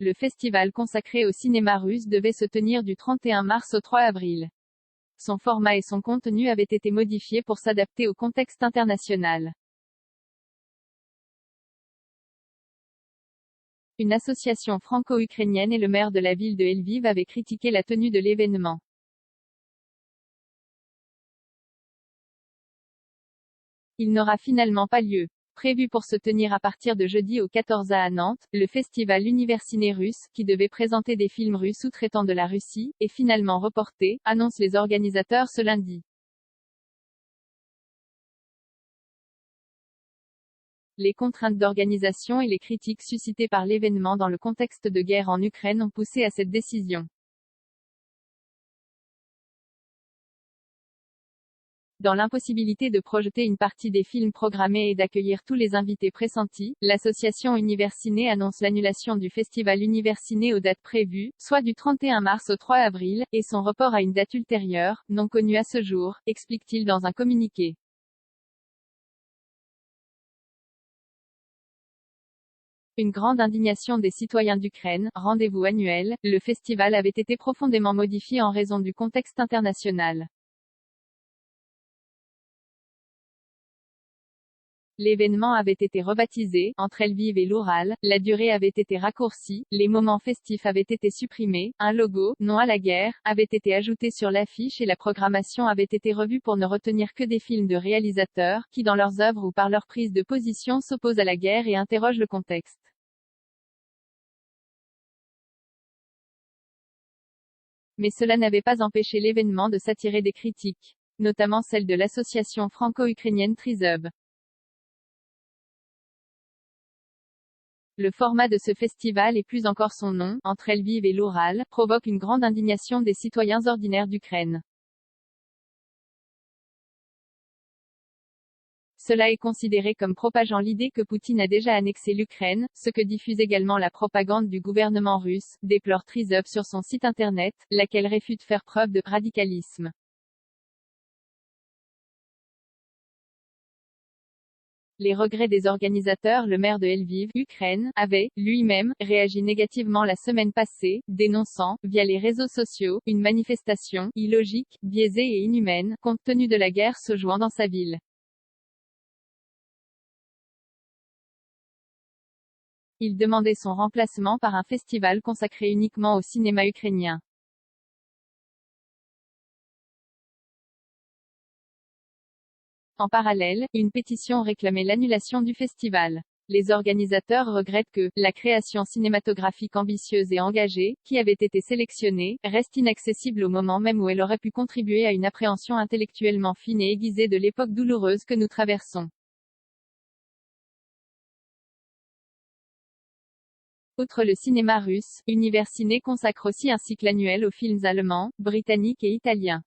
Le festival consacré au cinéma russe devait se tenir du 31 mars au 3 avril. Son format et son contenu avaient été modifiés pour s'adapter au contexte international. Une association franco-ukrainienne et le maire de la ville de Lviv avaient critiqué la tenue de l'événement. Il n'aura finalement pas lieu. Prévu pour se tenir à partir de jeudi au 14 à Nantes, le festival Universiné russe, qui devait présenter des films russes ou traitant de la Russie, est finalement reporté, annoncent les organisateurs ce lundi. Les contraintes d'organisation et les critiques suscitées par l'événement dans le contexte de guerre en Ukraine ont poussé à cette décision. Dans l'impossibilité de projeter une partie des films programmés et d'accueillir tous les invités pressentis, l'association Universiné annonce l'annulation du festival Universiné aux dates prévues, soit du 31 mars au 3 avril, et son report à une date ultérieure, non connue à ce jour, explique-t-il dans un communiqué. Une grande indignation des citoyens d'Ukraine, rendez-vous annuel, le festival avait été profondément modifié en raison du contexte international. L'événement avait été rebaptisé, entre Lviv et l'Oural, la durée avait été raccourcie, les moments festifs avaient été supprimés, un logo, non à la guerre, avait été ajouté sur l'affiche et la programmation avait été revue pour ne retenir que des films de réalisateurs, qui dans leurs œuvres ou par leur prise de position s'opposent à la guerre et interrogent le contexte. Mais cela n'avait pas empêché l'événement de s'attirer des critiques, notamment celle de l'association franco-ukrainienne Trizub. Le format de ce festival et plus encore son nom, entre Lviv et l'Oural, provoque une grande indignation des citoyens ordinaires d'Ukraine. Cela est considéré comme propageant l'idée que Poutine a déjà annexé l'Ukraine, ce que diffuse également la propagande du gouvernement russe, déplore Trizub sur son site internet, laquelle réfute faire preuve de radicalisme. Les regrets des organisateurs. Le maire de Lviv, Ukraine, avait, lui-même, réagi négativement la semaine passée, dénonçant, via les réseaux sociaux, une manifestation illogique, biaisée et inhumaine, compte tenu de la guerre se jouant dans sa ville. Il demandait son remplacement par un festival consacré uniquement au cinéma ukrainien. En parallèle, une pétition réclamait l'annulation du festival. Les organisateurs regrettent que la création cinématographique ambitieuse et engagée, qui avait été sélectionnée, reste inaccessible au moment même où elle aurait pu contribuer à une appréhension intellectuellement fine et aiguisée de l'époque douloureuse que nous traversons. Outre le cinéma russe, Universiné consacre aussi un cycle annuel aux films allemands, britanniques et italiens.